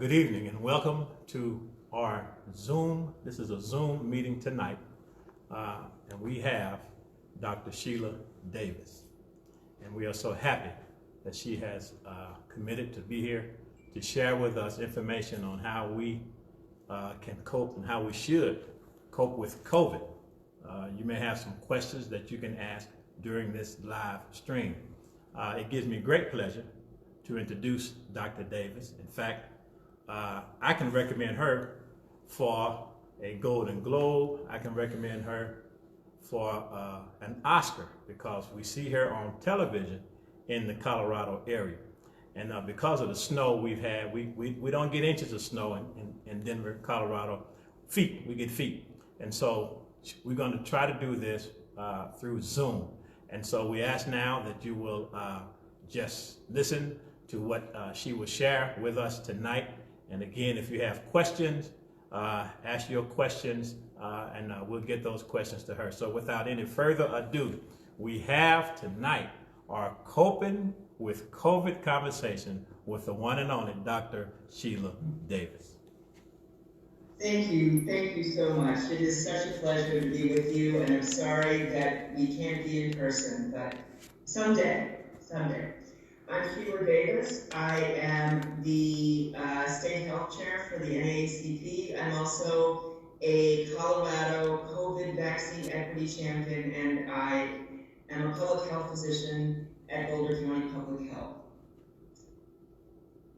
Good evening and welcome to our Zoom. This is a Zoom meeting tonight, and we have Dr. Sheila Davis. And we are so happy that she has committed to be here to share with us information on how we can cope and how we should cope with COVID. You may have some questions that you can ask during this live stream. It gives me great pleasure to introduce Dr. Davis. In fact, I can recommend her for a Golden Globe. I can recommend her for an Oscar because we see her on television in the Colorado area. And because of the snow we've had, we don't get inches of snow in Denver, Colorado. We get feet. And so we're going to try to do this through Zoom. And so we ask now that you will just listen to what she will share with us tonight. And again, if you have questions, ask your questions and we'll get those questions to her. So without any further ado, we have tonight our Coping with COVID conversation with the one and only Dr. Sheila Davis. Thank you so much. It is such a pleasure to be with you, and I'm sorry that we can't be in person, but someday. I'm Sheila Davis. I am the State Health Chair for the NAACP. I'm also a Colorado COVID Vaccine Equity Champion, and I am a public health physician at Boulder County Public Health.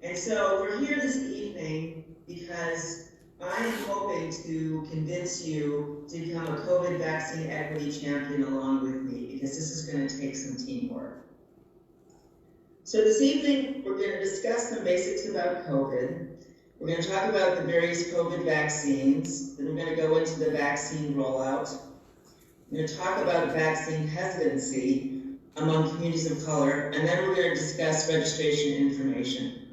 And so we're here this evening because I am hoping to convince you to become a COVID Vaccine Equity Champion along with me, because this is going to take some teamwork. So this evening, we're going to discuss some basics about COVID. We're going to talk about the various COVID vaccines. Then we're going to go into the vaccine rollout. We're going to talk about vaccine hesitancy among communities of color. And then we're going to discuss registration information.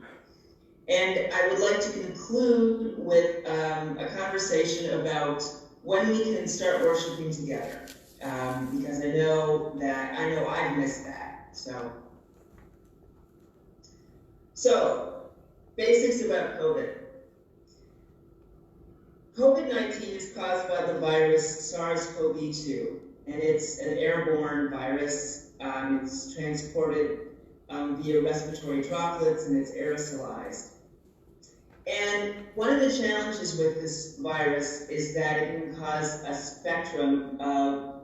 And I would like to conclude with a conversation about when we can start worshiping together. Because I know I've missed that. So, basics about COVID. COVID-19 is caused by the virus SARS-CoV-2, and it's an airborne virus. It's transported via respiratory droplets, and it's aerosolized. And one of the challenges with this virus is that it can cause a spectrum of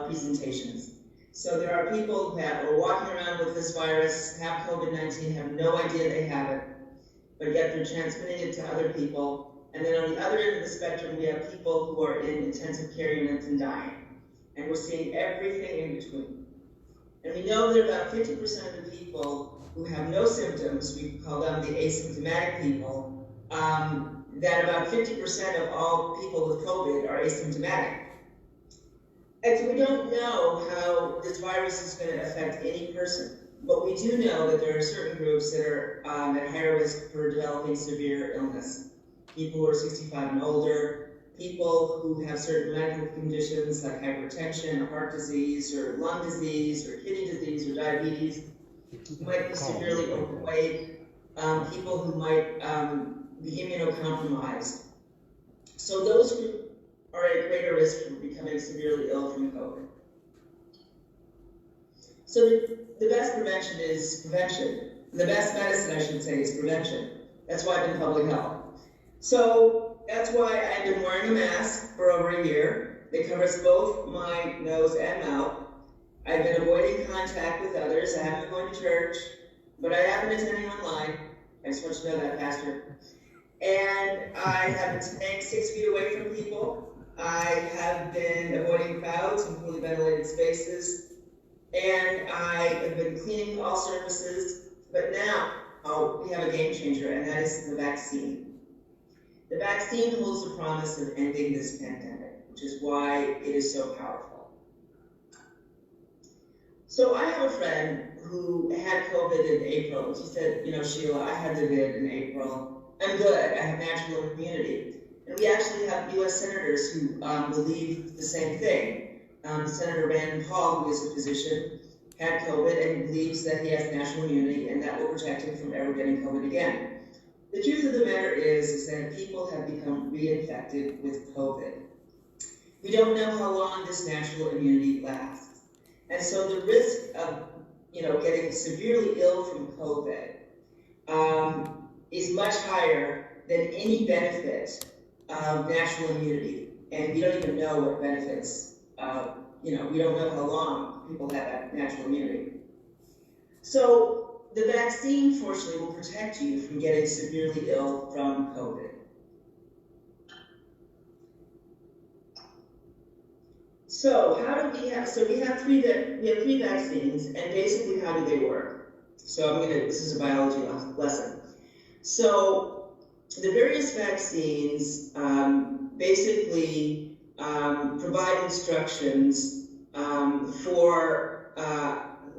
presentations. So there are people that are walking around with this virus, have COVID-19, have no idea they have it, but yet they're transmitting it to other people. And then on the other end of the spectrum, we have people who are in intensive care units and dying. And we're seeing everything in between. And we know that about 50% of the people who have no symptoms, we call them the asymptomatic people, that about 50% of all people with COVID are asymptomatic. And so we don't know how this virus is going to affect any person, but we do know that there are certain groups that are at higher risk for developing severe illness. People who are 65 and older, people who have certain medical conditions like hypertension, heart disease, or lung disease, or kidney disease, or diabetes, who might be severely overweight, people who might be immunocompromised. So those groups are at greater risk for becoming severely ill from COVID. So the best prevention is prevention. The best medicine, I should say, is prevention. That's why I'm in public health. So that's why I've been wearing a mask for over a year. It covers both my nose and mouth. I've been avoiding contact with others. I haven't been going to church, but I have been attending online. I just want you to know that, Pastor. And I have been staying 6 feet away from people. I have been avoiding crowds and poorly ventilated spaces, and I have been cleaning all surfaces, but now we have a game changer, and that is the vaccine. The vaccine holds the promise of ending this pandemic, which is why it is so powerful. So I have a friend who had COVID in April. She said, Sheila, I had the vid in April. I'm good, I have natural immunity. And we actually have U.S. senators who believe the same thing. Senator Rand Paul, who is a physician, had COVID and believes that he has natural immunity and that will protect him from ever getting COVID again. The truth of the matter is that people have become reinfected with COVID. We don't know how long this natural immunity lasts. And so the risk of, getting severely ill from COVID is much higher than any benefit of natural immunity. And we don't even know what benefits, we don't know how long people have that natural immunity. So the vaccine, fortunately, will protect you from getting severely ill from COVID. So how do we have? So we have three vaccines, and basically, how do they work? So this is a biology lesson. So the various vaccines basically provide instructions for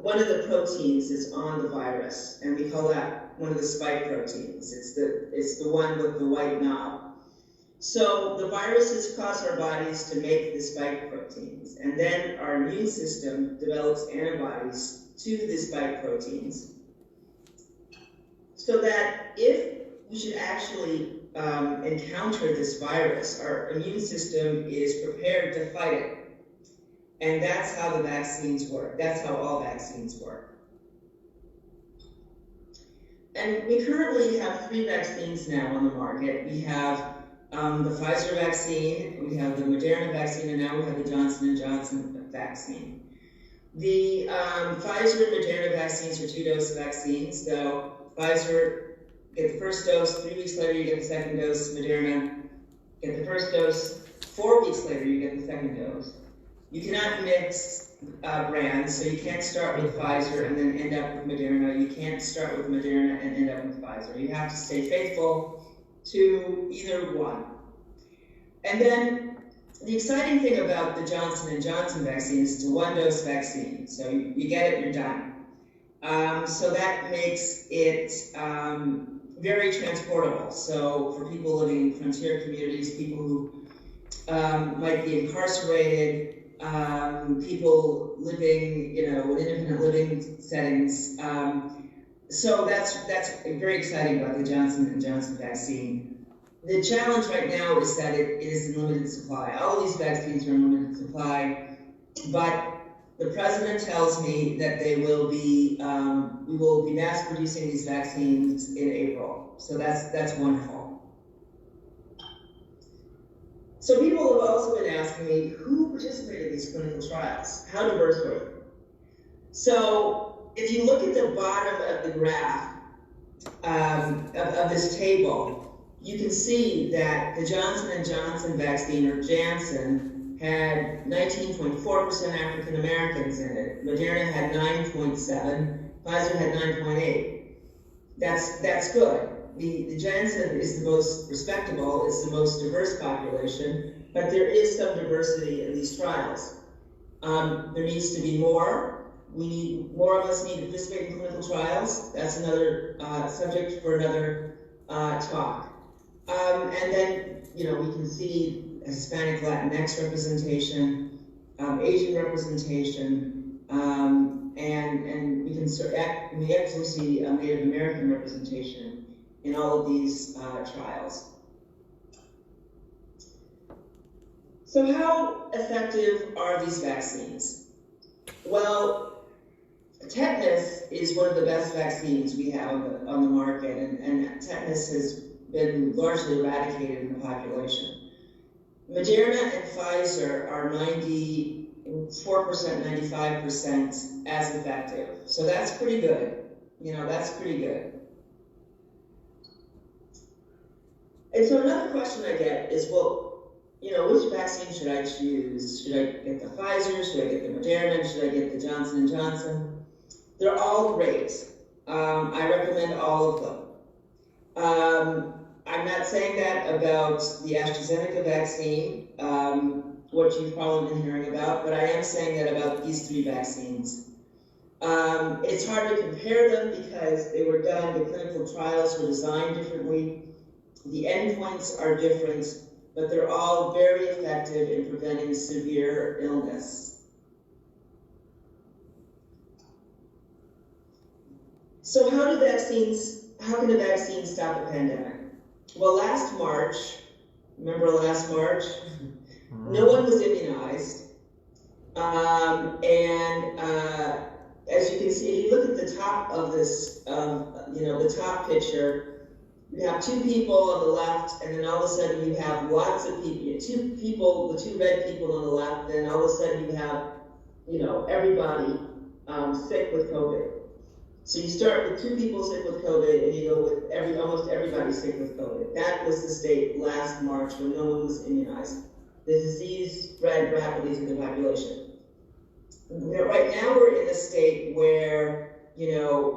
one of the proteins that's on the virus, and we call that one of the spike proteins. It's the one with the white knob. So the viruses cause our bodies to make the spike proteins, and then our immune system develops antibodies to the spike proteins, so that if we should actually encounter this virus, our immune system is prepared to fight it. And that's how the vaccines work. That's how all vaccines work. And we currently have 3 vaccines now on the market. We have the Pfizer vaccine, we have the Moderna vaccine, and now we have the Johnson & Johnson vaccine. The Pfizer and Moderna vaccines are 2-dose vaccines. So Pfizer, get the first dose, 3 weeks later you get the second dose. Moderna, get the first dose, 4 weeks later you get the second dose. You cannot mix brands, so you can't start with Pfizer and then end up with Moderna. You can't start with Moderna and end up with Pfizer. You have to stay faithful to either one. And then the exciting thing about the Johnson & Johnson vaccine is it's a 1-dose vaccine. So you get it, you're done. So that makes it very transportable. So for people living in frontier communities, people who might be incarcerated, people living, in independent living settings. So that's very exciting about the Johnson & Johnson vaccine. The challenge right now is that it is in limited supply. All of these vaccines are in limited supply, but the president tells me that we will be mass producing these vaccines in April. So that's wonderful. So people have also been asking me, who participated in these clinical trials? How diverse were they? So if you look at the bottom of the graph of this table, you can see that the Johnson & Johnson vaccine, or Janssen, had 19.4% African Americans in it. Moderna had 9.7%, Pfizer had 9.8%. That's good. The Janssen is the most respectable, it's the most diverse population, but there is some diversity in these trials. There needs to be more. More of us need to participate in clinical trials. That's another subject for another talk. And then, we can see Hispanic Latinx representation, Asian representation, and we actually see Native American representation in all of these trials. So how effective are these vaccines? Well, tetanus is one of the best vaccines we have on the market, and tetanus has been largely eradicated in the population. Moderna and Pfizer are 94%, 95% as effective. So that's pretty good. That's pretty good. And so another question I get is, well, which vaccine should I choose? Should I get the Pfizer? Should I get the Moderna? Should I get the Johnson & Johnson? They're all great. I recommend all of them. I'm not saying that about the AstraZeneca vaccine, what you've probably been hearing about, but I am saying that about these 3 vaccines. It's hard to compare them because they were done, the clinical trials were designed differently. The endpoints are different, but they're all very effective in preventing severe illness. So how do vaccines how can a vaccine stop a pandemic? Well, last March, remember last March? No one was immunized. As you can see, if you look at the top of this, the top picture, you have two people on the left, and then all of a sudden you have lots of people, the two red people on the left, and all of a sudden you have, everybody sick with COVID. So you start with two people sick with COVID, and you go with almost everybody sick with COVID. That was the state last March when no one was immunized. The disease spread rapidly through the population. Right now we're in a state where,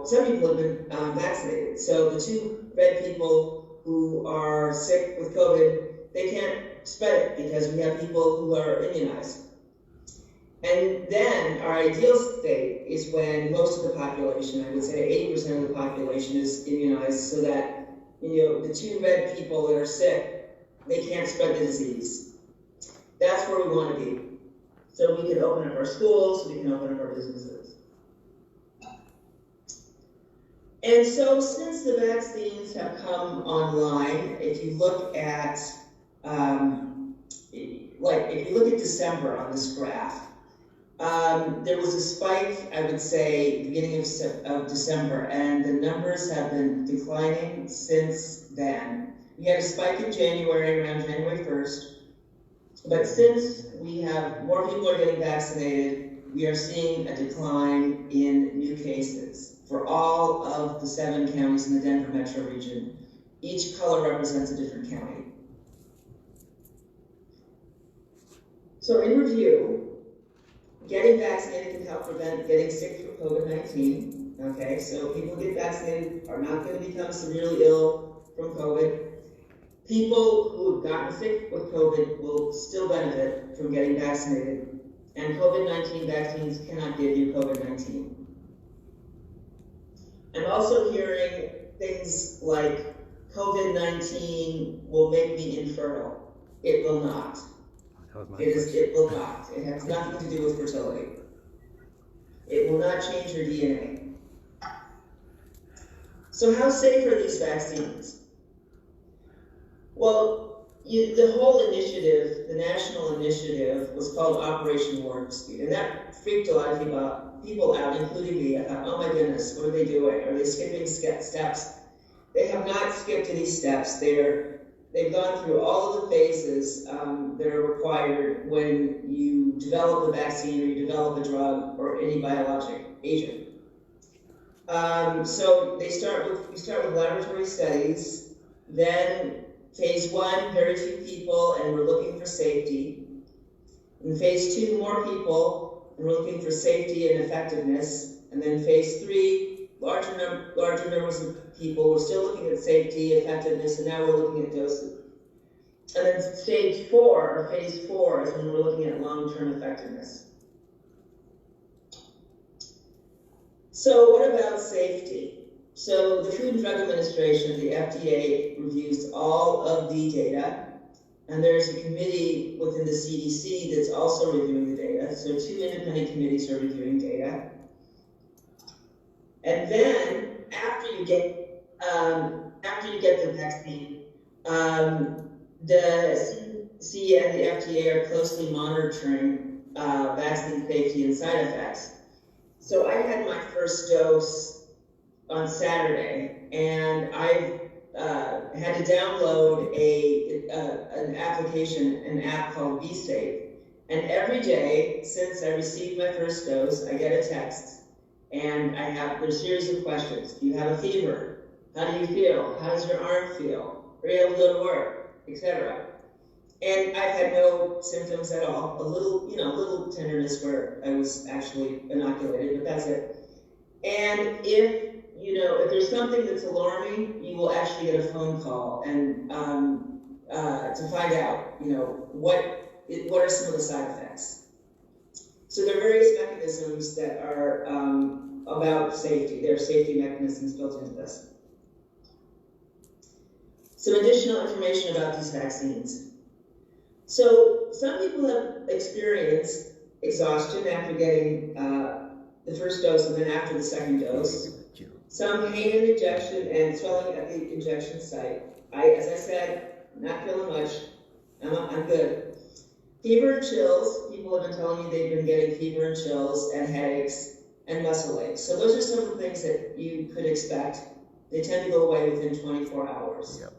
some people have been vaccinated. So the two red people who are sick with COVID, they can't spread it because we have people who are immunized. And then our ideal state is when most of the population, I would say 80% of the population is immunized so that, the two red people that are sick, they can't spread the disease. That's where we want to be. So we can open up our schools, we can open up our businesses. And so since the vaccines have come online, if you look at, December on this graph, there was a spike, I would say, beginning of December, and the numbers have been declining since then. We had a spike in January, around January 1st, but since we have more people are getting vaccinated, we are seeing a decline in new cases for all of the 7 counties in the Denver metro region. Each color represents a different county. So in review, getting vaccinated can help prevent getting sick from COVID-19. Okay, so people who get vaccinated are not going to become severely ill from COVID. People who have gotten sick with COVID will still benefit from getting vaccinated, and COVID-19 vaccines cannot give you COVID-19. I'm also hearing things like COVID-19 will make me infertile. It will not. It will not. It has nothing to do with fertility. It will not change your DNA. So how safe are these vaccines? Well, the whole initiative, the national initiative, was called Operation Warp Speed, and that freaked a lot of people out, including me. I thought, oh my goodness, what are they doing? Are they skipping steps? They have not skipped any steps. They've gone through all of the phases that are required when you develop a vaccine or you develop a drug or any biologic agent. So we start with laboratory studies, then phase 1, very few people, and we're looking for safety. In phase 2, more people, and we're looking for safety and effectiveness. And then phase 3, larger numbers of people, we're still looking at safety, effectiveness, and now we're looking at doses. And then phase 4 is when we're looking at long-term effectiveness. So what about safety? So the Food and Drug Administration, the FDA, reviews all of the data, and there's a committee within the CDC that's also reviewing the data. So 2 independent committees are reviewing data. And then after you get the vaccine, the CDC and the FDA are closely monitoring vaccine safety and side effects. So I had my first dose on Saturday, and I had to download an app called BeSafe. And every day since I received my first dose, I get a text, and there's a series of questions. Do you have a fever? How do you feel? How does your arm feel? Are you able to go to work? Etc. And I've had no symptoms at all. A little tenderness where I was actually inoculated, but that's it. And if there's something that's alarming, you will actually get a phone call and to find out, what are some of the side effects. So there are various mechanisms that are about safety. There are safety mechanisms built into this. Some additional information about these vaccines. So some people have experienced exhaustion after getting the first dose and then after the second dose. Some pain in the injection and swelling at the injection site. As I said, I'm not feeling much. I'm good. Fever and chills. People have been telling me they've been getting fever and chills and headaches and muscle aches. So those are some of the things that you could expect. They tend to go away within 24 hours. Yep.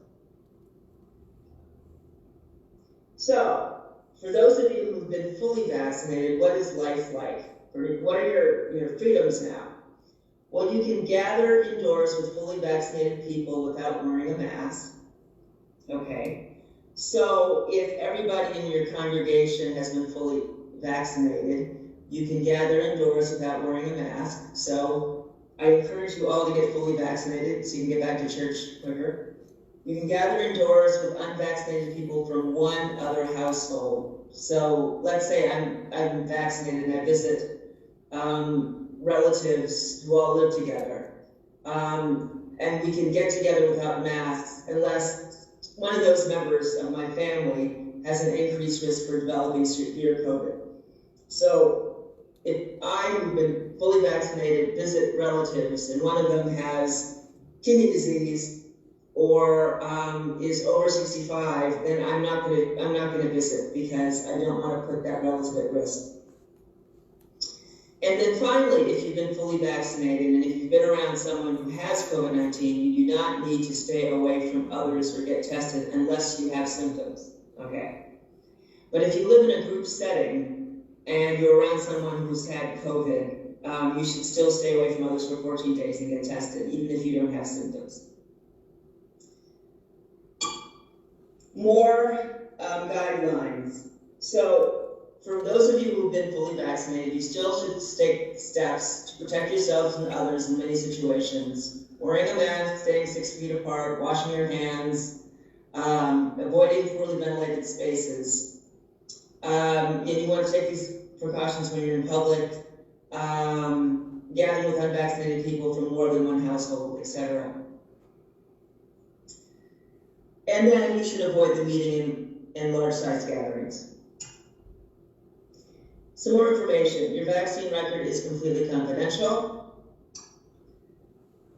So, for those of you who've been fully vaccinated, what is life like? What are your freedoms now? Well, you can gather indoors with fully vaccinated people without wearing a mask. Okay. So, if everybody in your congregation has been fully vaccinated, you can gather indoors without wearing a mask. So, I encourage you all to get fully vaccinated so you can get back to church quicker. You can gather indoors with unvaccinated people from one other household. So let's say I'm vaccinated and I visit relatives who all live together. And we can get together without masks unless one of those members of my family has an increased risk for developing severe COVID. So if I, who've been fully vaccinated, visit relatives and one of them has kidney disease or is over 65, then I'm not gonna visit because I don't want to put that relative at risk. And then finally, if you've been fully vaccinated and if you've been around someone who has COVID-19, you do not need to stay away from others or get tested unless you have symptoms, okay? But if you live in a group setting and you're around someone who's had COVID, you should still stay away from others for 14 days and get tested, even if you don't have symptoms. More guidelines. So, for those of you who've been fully vaccinated, you still should take steps to protect yourselves and others in many situations. Wearing a mask, staying 6 feet apart, washing your hands, avoiding poorly ventilated spaces. And you want to take these precautions when you're in public, gathering with unvaccinated people from more than one household, etc. And then you should avoid the meeting in large-sized gatherings. Some more information. Your vaccine record is completely confidential,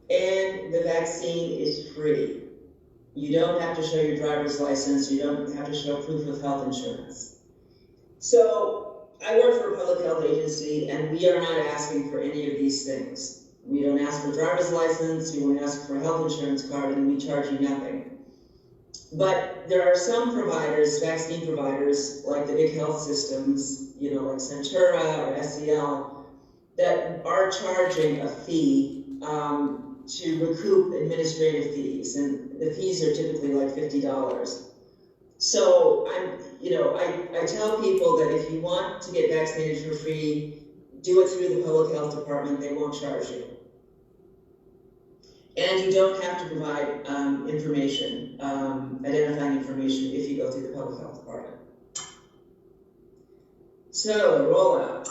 and the vaccine is free. You don't have to show your driver's license. You don't have to show proof of health insurance. So I work for a public health agency, and we are not asking for any of these things. We don't ask for a driver's license. We don't ask for a health insurance card, and we charge you nothing. But there are some providers, vaccine providers, like the big health systems, like Centura or SEL, that are charging a fee to recoup administrative fees, and the fees are typically like $50. So I tell people that if you want to get vaccinated for free, do it through the public health department. They won't charge you. And you don't have to provide information, identifying information if you go through the public health department. So, the rollout.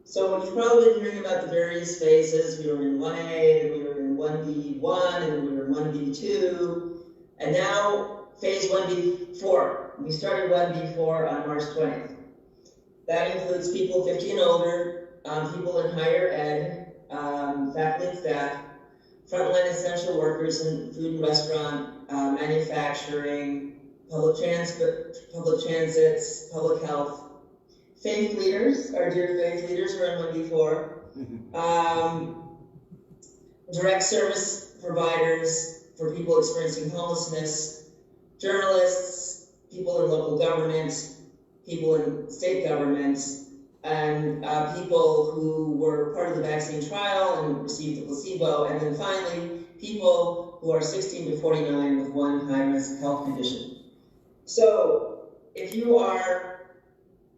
So you've probably been hearing about the various phases. We were in 1A, then we were in 1B1, and we were in 1B2, and now phase 1B4. We started 1B4 on March 20th. That includes people 50 and older, people in higher ed, faculty and staff, frontline essential workers in food and restaurant, manufacturing, public transits, public health. Faith leaders, our dear faith leaders, are in 1B4. Direct service providers for people experiencing homelessness, journalists, people in local government, people in state governments, and people who were part of the vaccine trial and received the placebo, and then finally, people who are 16 to 49 with one high-risk health condition. So, if you are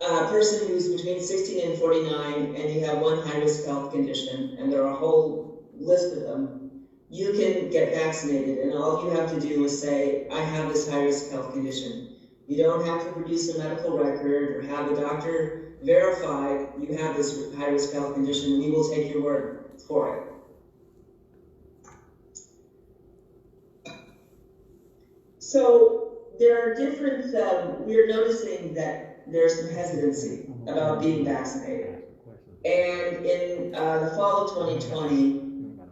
a person who's between 16 and 49 and you have one high-risk health condition, and there are a whole list of them, you can get vaccinated, and all you have to do is say, I have this high-risk health condition. You don't have to produce a medical record or have a doctor verify you have this high-risk health condition. We will take your word for it. So there are different, we're noticing that there's some hesitancy about being vaccinated. And in the fall of 2020,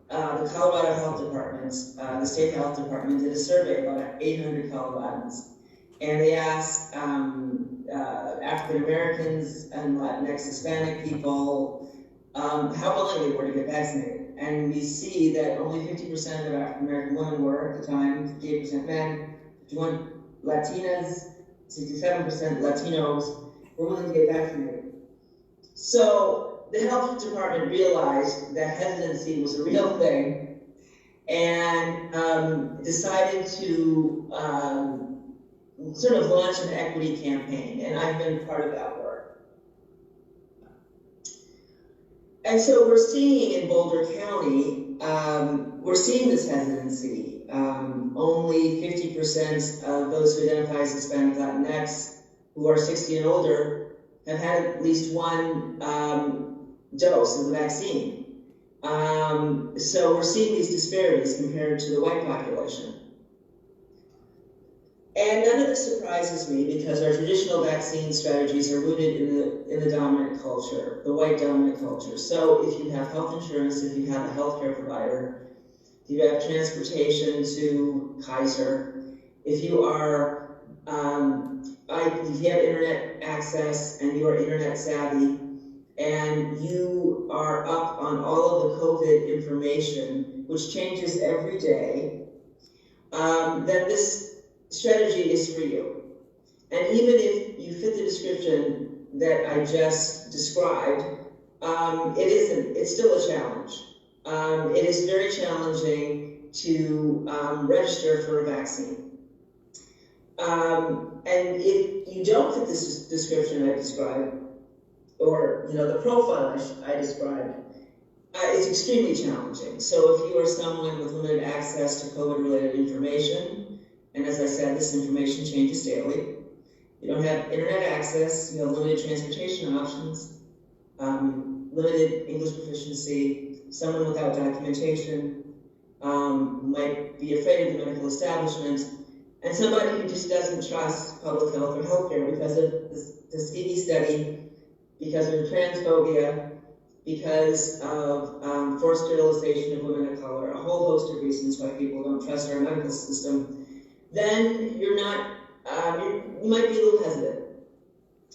the Colorado Health Department, the state health department, did a survey of about 800 Coloradans, and they asked African Americans and Latinx Hispanic people how willing they were to get vaccinated. And we see that only 50% of African American women were at the time, 58% men, 51% Latinas, 67% Latinos were willing to get vaccinated. So the health department realized that hesitancy was a real thing and decided to sort of launch an equity campaign, and I've been part of that work. And so we're seeing in Boulder County, we're seeing this hesitancy. Only 50% of those who identify as Hispanic Latinx who are 60 and older have had at least one dose of the vaccine. So we're seeing these disparities compared to the white population. And none of this surprises me because our traditional vaccine strategies are rooted in the dominant culture, the white dominant culture. So if you have health insurance, if you have a healthcare provider, if you have transportation to Kaiser, if you are, if you have internet access and you are internet savvy, and you are up on all of the COVID information, which changes every day, then this strategy is for you. And even if you fit the description that I just described, it's still a challenge. It is very challenging to register for a vaccine. And if you don't fit this description I described, or the profile I described, it's extremely challenging. So if you are someone with limited access to COVID-related information, and as I said, this information changes daily, you don't have internet access, you have limited transportation options, limited English proficiency, someone without documentation, might be afraid of the medical establishment, and somebody who just doesn't trust public health or healthcare because of the Tuskegee study, because of transphobia, because of forced sterilization of women of color, a whole host of reasons why people don't trust our medical system, then you're not, you might be a little hesitant.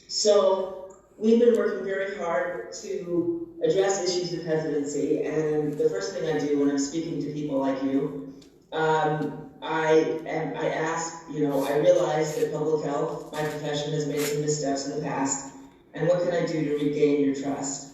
So we've been working very hard to address issues of hesitancy, and the first thing I do when I'm speaking to people like you, I ask, I realize that public health, my profession, has made some missteps in the past, and what can I do to regain your trust?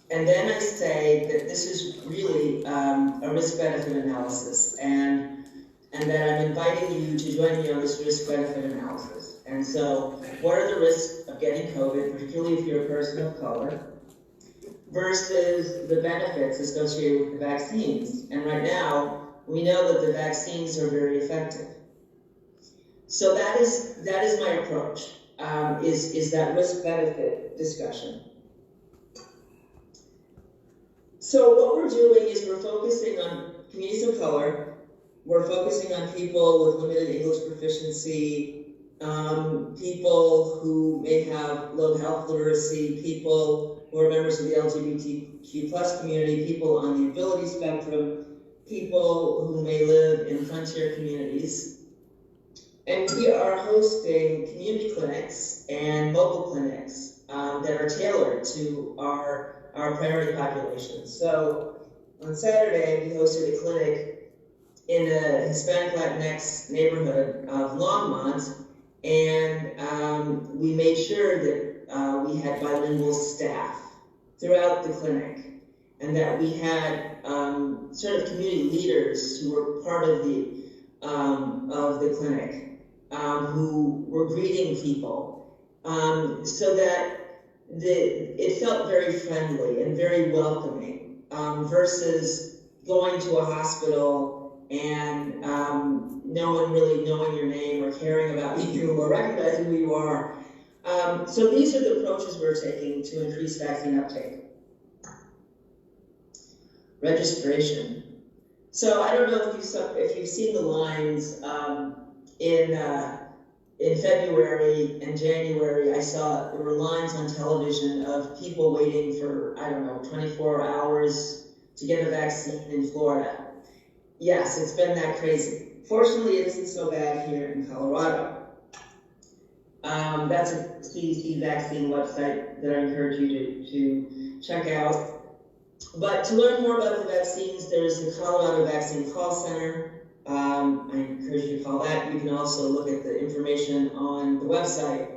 And then I say that this is really a risk-benefit analysis, and that I'm inviting you to join me on this risk-benefit analysis. And so, what are the risks of getting COVID, particularly if you're a person of color, versus the benefits associated with the vaccines? And right now, we know that the vaccines are very effective. So that is my approach, is that risk-benefit discussion. So what we're doing is we're focusing on communities of color, we're focusing on people with limited English proficiency, people who may have low health literacy, people who are members of the LGBTQ plus community, people on the ability spectrum, people who may live in frontier communities. And we are hosting community clinics and mobile clinics that are tailored to our priority populations. So on Saturday, we hosted a clinic in a Hispanic Latinx neighborhood of Longmont, and we made sure that we had bilingual staff throughout the clinic, and that we had sort of community leaders who were part of the clinic, who were greeting people, so that it felt very friendly and very welcoming, versus going to a hospital and no one really knowing your name or caring about you or recognizing who you are. So these are the approaches we're taking to increase vaccine uptake. Registration. So I don't know if you've seen the lines in February and January. I saw there were lines on television of people waiting for, 24 hours to get a vaccine in Florida. Yes, it's been that crazy. Fortunately, it isn't so bad here in Colorado. That's a CDC vaccine website that I encourage you to check out. But to learn more about the vaccines, there's the Colorado Vaccine Call Center. I encourage you to call that. You can also look at the information on the website.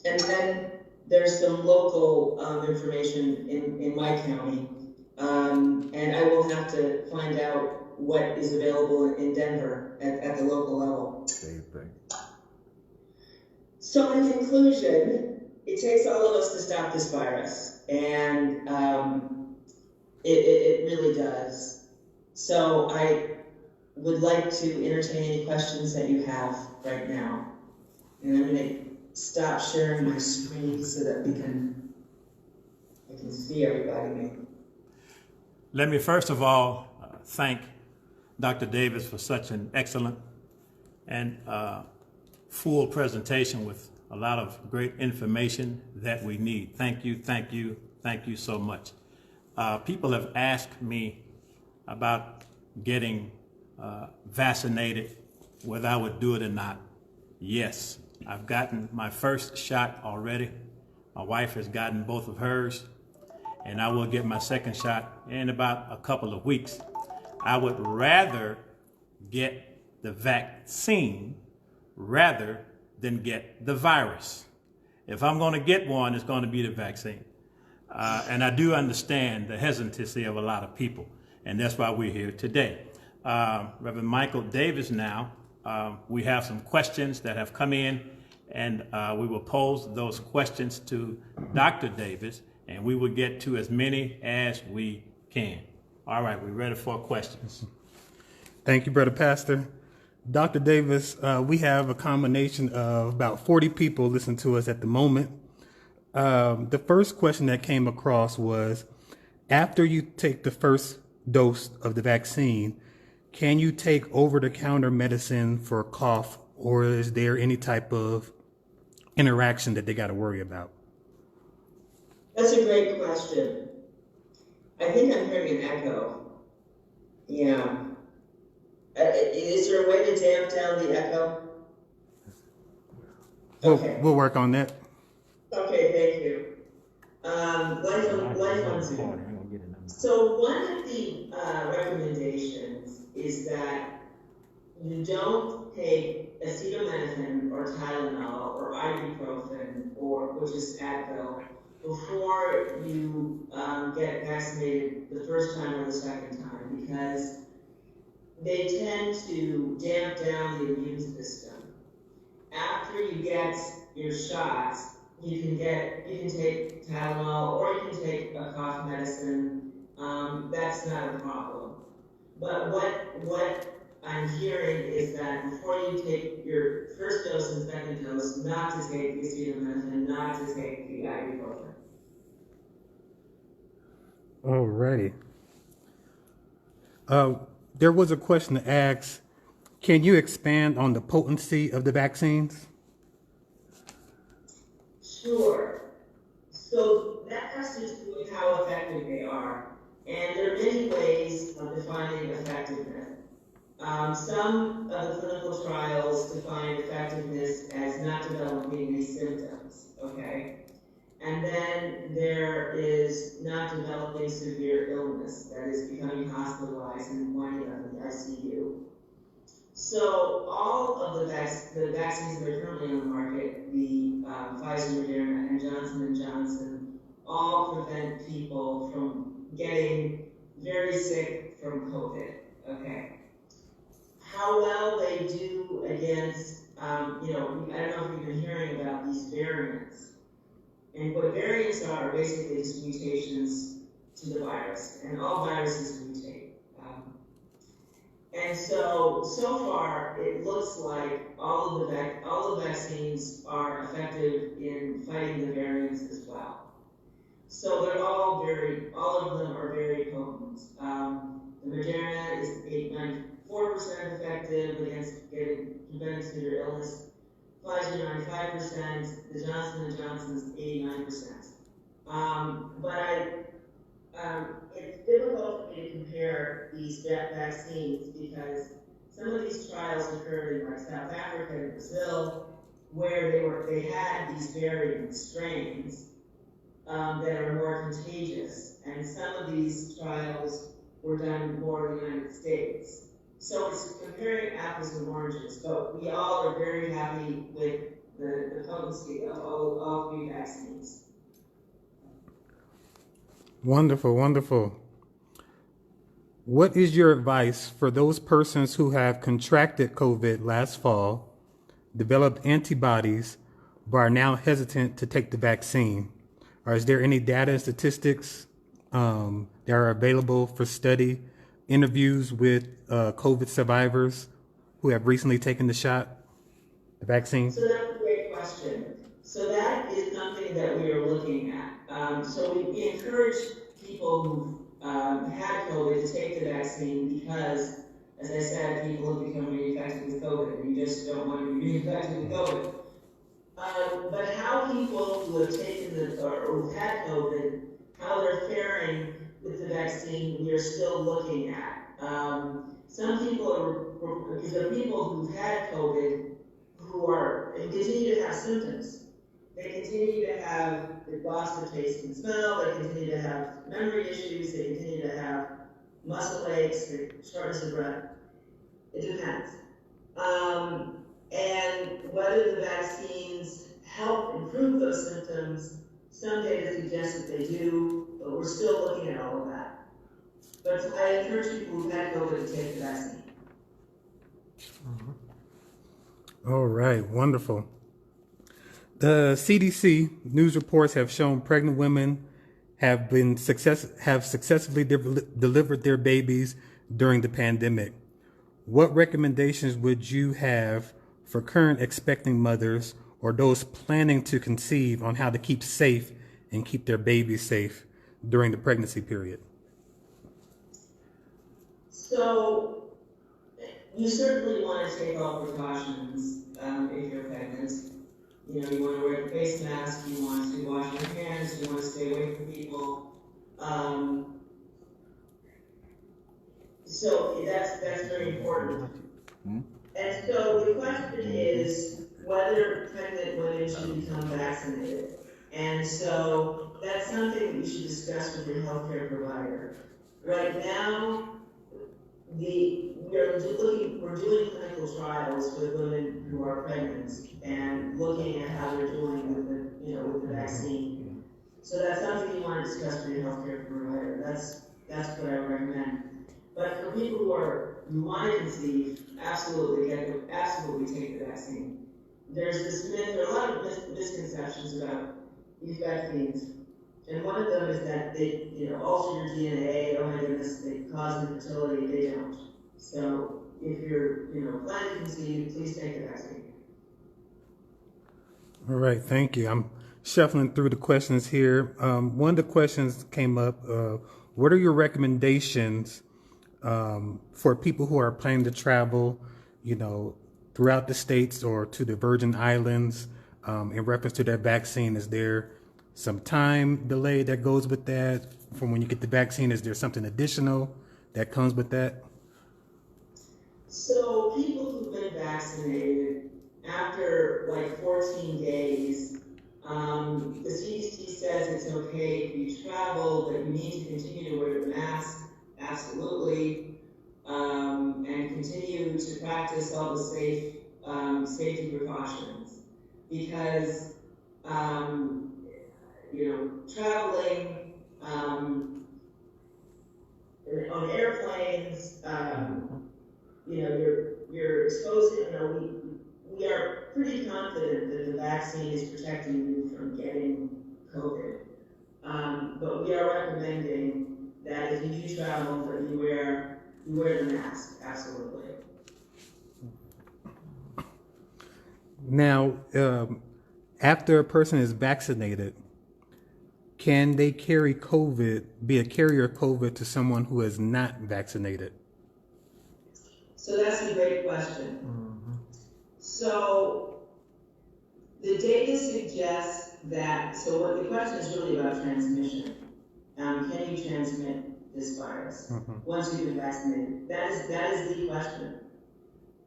And then there's some local information in my county. And I will have to find out what is available in Denver at the local level. So in conclusion, it takes all of us to stop this virus, and it really does. So I would like to entertain any questions that you have right now. And I'm going to stop sharing my screen so that I can see everybody. Let me first of all thank Dr. Davis for such an excellent and full presentation with a lot of great information that we need. Thank you, thank you, thank you so much. People have asked me about getting vaccinated, whether I would do it or not. Yes, I've gotten my first shot already. My wife has gotten both of hers, and I will get my second shot in about a couple of weeks. I would rather get the vaccine rather than get the virus. If I'm going to get one, it's going to be the vaccine. And I do understand the hesitancy of a lot of people, and that's why we're here today. Reverend Michael Davis now, we have some questions that have come in, and we will pose those questions to Dr. Davis, and we will get to as many as we can. All right, we're ready for questions. Thank you, Brother Pastor. Dr. Davis, we have a combination of about 40 people listening to us at the moment. The first question that came across was, after you take the first dose of the vaccine, can you take over-the-counter medicine for a cough, or is there any type of interaction that they got to worry about? That's a great question. I think I'm hearing an echo. Yeah. Is there a way to damp down the echo? Okay. We'll work on that. Okay, thank you. Life on Zoom. So one of the recommendations is that you don't take acetaminophen or Tylenol or ibuprofen, which is Advil, before you get vaccinated the first time or the second time, because they tend to damp down the immune system. After you get your shots, you can take Tylenol or you can take a cough medicine. That's not a problem. But what I'm hearing is that before you take your first dose and second dose, not to take the acetaminophen, not to take the ibuprofen. Alrighty. There was a question to ask, can you expand on the potency of the vaccines? Sure. So that has to do with how effective they are. And there are many ways of defining effectiveness. Some of the clinical trials define effectiveness as not developing any symptoms, okay? And then there is not developing severe illness, that is becoming hospitalized and winding up in the ICU. So all of the vaccines that are currently on the market, the Pfizer, Moderna, and Johnson & Johnson, all prevent people from getting very sick from COVID, okay? How well they do against, I don't know if you've been hearing about these variants. And what variants are basically just mutations to the virus, and all viruses mutate. And so far, it looks like all the vaccines are effective in fighting the variants as well. So they're all of them are very potent. The Moderna is 94% effective against preventing severe illness. Pfizer 95%, the Johnson & Johnson is 89%. But It's difficult for me to compare these vaccines because some of these trials occurred in like South Africa and Brazil, where they had these variant strains that are more contagious, and some of these trials were done more in the United States. So it's comparing apples and oranges, but we all are very happy with the potency of all three vaccines. Wonderful, wonderful. What is your advice for those persons who have contracted COVID last fall, developed antibodies, but are now hesitant to take the vaccine? Or is there any data and statistics that are available for study, interviews with COVID survivors who have recently taken the shot, the vaccine? So that's a great question. So that is something that we are looking at. So we encourage people who had COVID to take the vaccine because, as I said, people have become reinfected with COVID, and you just don't want to be reinfected with COVID. But how people who have taken or who've had COVID, how they're faring with the vaccine, we are still looking at. Some people because there are people who've had COVID and continue to have symptoms. They continue to have the loss of taste and smell, they continue to have memory issues, they continue to have muscle aches, shortness of breath. It depends. And whether the vaccines help improve those symptoms, some data suggests that they do, but we're still looking at all of that. But I encourage people who've had COVID to take the vaccine. All right, wonderful. The CDC news reports have shown pregnant women have successfully delivered their babies during the pandemic. What recommendations would you have for current expecting mothers or those planning to conceive on how to keep safe and keep their babies safe during the pregnancy period? So, you certainly want to take all precautions if you're pregnant. You know, you want to wear a face mask, you want to wash your hands, you want to stay away from people. So that's very important. And so the question is whether pregnant women should become vaccinated. And so that's something that you should discuss with your healthcare provider. Right now, we're doing clinical trials with women who are pregnant and looking at how they're doing with the vaccine. So that's something you want to discuss with your healthcare provider. That's what I would recommend. But for people who want to conceive, absolutely take the vaccine. There are a lot of misconceptions about these vaccines. And one of them is that they, alter your DNA. Oh my goodness, they cause infertility. They don't. So if you're, planning to conceive, please take the vaccine. All right, thank you. I'm shuffling through the questions here. One of the questions came up. What are your recommendations for people who are planning to travel, throughout the states or to the Virgin Islands in reference to that vaccine? Is there some time delay that goes with that from when you get the vaccine? Is there something additional that comes with that? So people who've been vaccinated after like 14 days, the CDC says it's okay if you travel, but you need to continue to wear the mask, absolutely, and continue to practice all the safety precautions, because traveling on airplanes, you're exposed. We are pretty confident that the vaccine is protecting you from getting COVID, but we are recommending that if you do travel, that you wear the mask, absolutely. Now, after a person is vaccinated, can they carry COVID, be a carrier of COVID to someone who is not vaccinated? So that's a great question. So the data suggests that, so what the question is really about transmission. can you transmit this virus once you've been vaccinated? That is the question.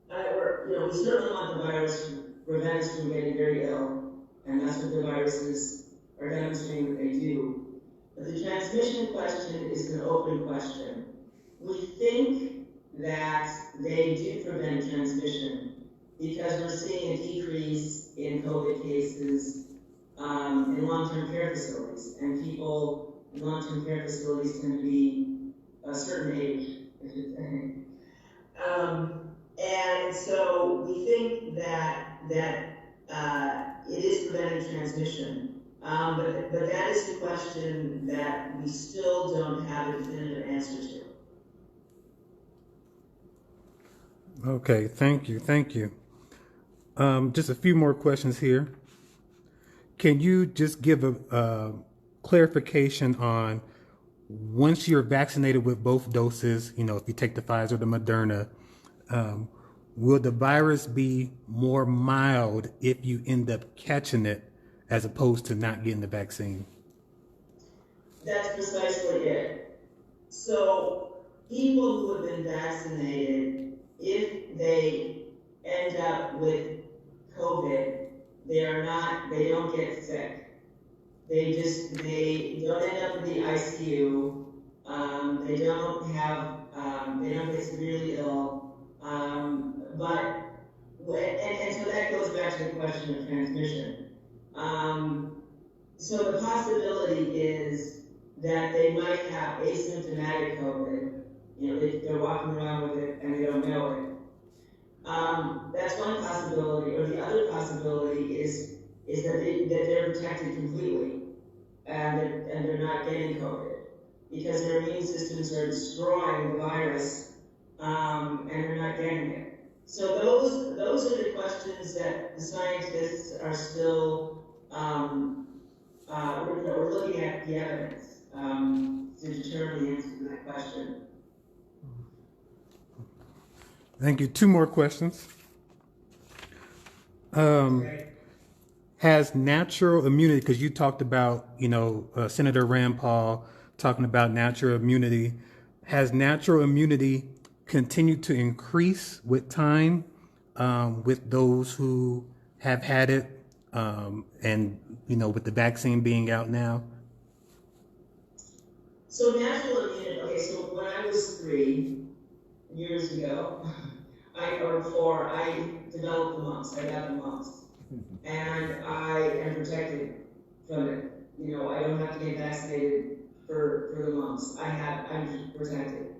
We certainly want the virus to prevent us from getting very ill, and that's what the viruses are demonstrating that they do. But the transmission question is an open question. We think that they do prevent transmission because we're seeing a decrease in COVID cases in long-term care facilities, and people in long-term care facilities tend to be a certain age, I should say. And so we think that it is preventing transmission, but that is the question that we still don't have a definitive answer to. Okay, thank you. Just a few more questions here. Can you just give a clarification on once you're vaccinated with both doses, if you take the Pfizer or the Moderna, will the virus be more mild if you end up catching it as opposed to not getting the vaccine? That's precisely it. So people who have been vaccinated, if they end up with COVID, they don't get sick. They don't end up in the ICU. They don't get severely ill. And so that goes back to the question of transmission. So the possibility is that they might have asymptomatic COVID. They're walking around with it and they don't know it. That's one possibility. Or the other possibility is that they're protected completely and they're not getting COVID because their immune systems are destroying the virus and they're not getting it. So those are the questions that the scientists are still we're looking at the evidence to determine the answer to that question. Thank you. Two more questions. Okay. Has natural immunity, because you talked about, Senator Rand Paul talking about natural immunity, has natural immunity continued to increase with time with those who have had it and, with the vaccine being out now? So natural immunity, so when I was 3 years ago, I developed the mumps. I got the mumps. And I am protected from it. I don't have to get vaccinated for the mumps. I'm protected.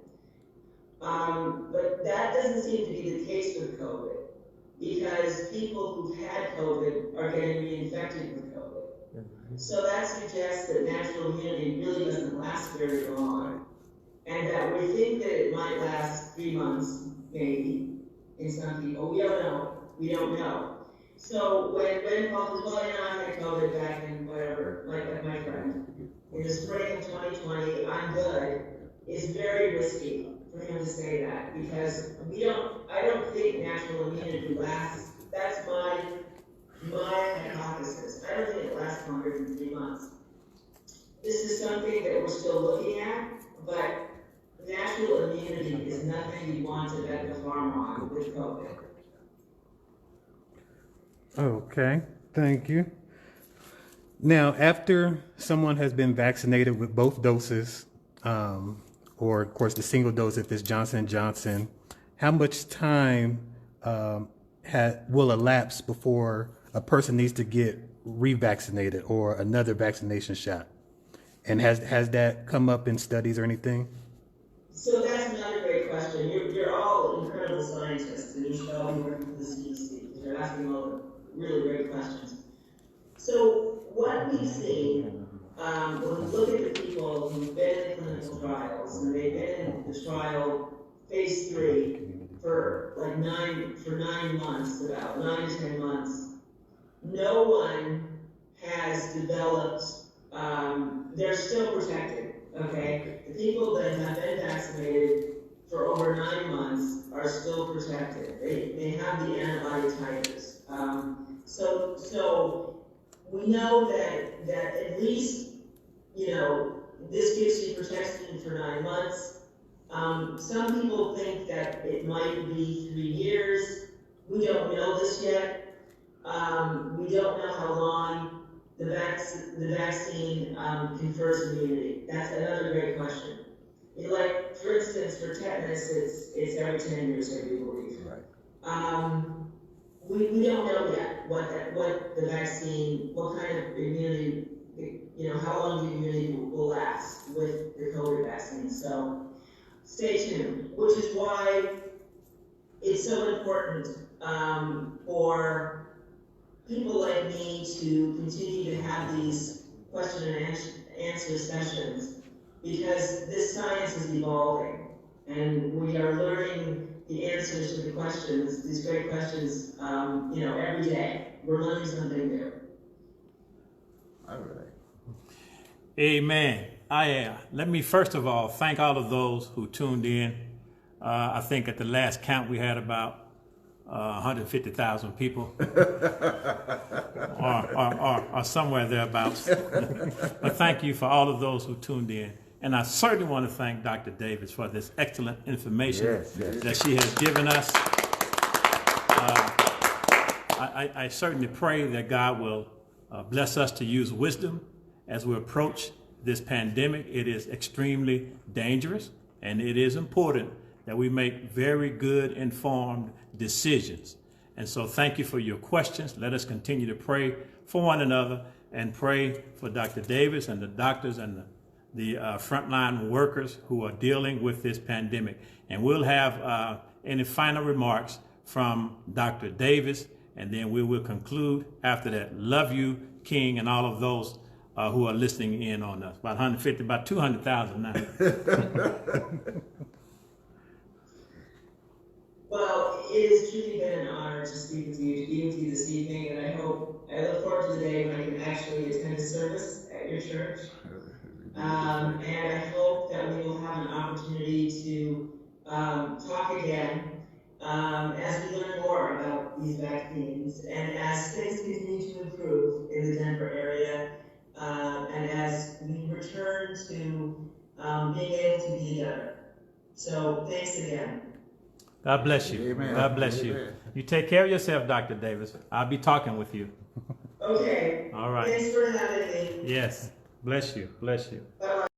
But that doesn't seem to be the case with COVID because people who've had COVID are getting reinfected with COVID. So that suggests that natural immunity really doesn't last very long, and that we think that it might last 3 months, maybe, in some people. We don't know. So when Paul says, well, I had COVID back in whatever, like my friend, in the spring of 2020, I'm good, it's very risky for him to say that because I don't think natural immunity lasts. That's my hypothesis. I don't think it lasts longer than 3 months. This is something that we're still looking at, but natural immunity is nothing you want to bet the farm on with COVID. Okay, thank you. Now, after someone has been vaccinated with both doses, or of course the single dose if it's Johnson & Johnson, how much time will elapse before a person needs to get revaccinated or another vaccination shot? And has that come up in studies or anything? So that's another great question. You're all incredible scientists, and you should all be working for the CDC because you're asking all the really great questions. So what we've seen when we look at the people who've been in clinical trials, and they've been in the trial phase 3 for 9 months, about 9 to 10 months, no one has developed. They're still protected. Okay, the people that have been vaccinated for over 9 months are still protected. They have the antibody titers. So we know that at least this gives you protection for 9 months. Some people think that it might be 3 years. We don't know this yet. We don't know how long the vaccine confers immunity. That's another great question. Like, for instance, for tetanus, it's every 10 years, I do believe. Right. We don't know yet what the vaccine, what kind of immunity, how long the immunity will last with the COVID vaccine. So stay tuned, which is why it's so important for people like me to continue to have these question and answer sessions, because this science is evolving and we are learning the answers to the questions, these great questions, every day. We're learning something new. All right. Amen. Let me first of all thank all of those who tuned in. I think at the last count we had about 150,000 people, or somewhere thereabouts. But thank you for all of those who tuned in. And I certainly want to thank Dr. Davis for this excellent information that she has given us. I certainly pray that God will bless us to use wisdom as we approach this pandemic. It is extremely dangerous, and it is important that we make very good, informed decisions. And so thank you for your questions. Let us continue to pray for one another and pray for Dr. Davis and the doctors and the frontline workers who are dealing with this pandemic. And we'll have any final remarks from Dr. Davis, and then we will conclude after that. Love you, King, and all of those who are listening in on us. About 150, about 200,000 now. Well, it has truly been an honor to speak with you, to be with you this evening, and I look forward to the day when I can actually attend a service at your church. And I hope that we will have an opportunity to talk again as we learn more about these vaccines and as things continue to improve in the Denver area, and as we return to being able to be together. So thanks again. God bless you. Amen. God bless you. Amen. You take care of yourself, Dr. Davis. I'll be talking with you. Okay. All right. Thanks for having me. Yes. Bless you. Bless you. Bye-bye.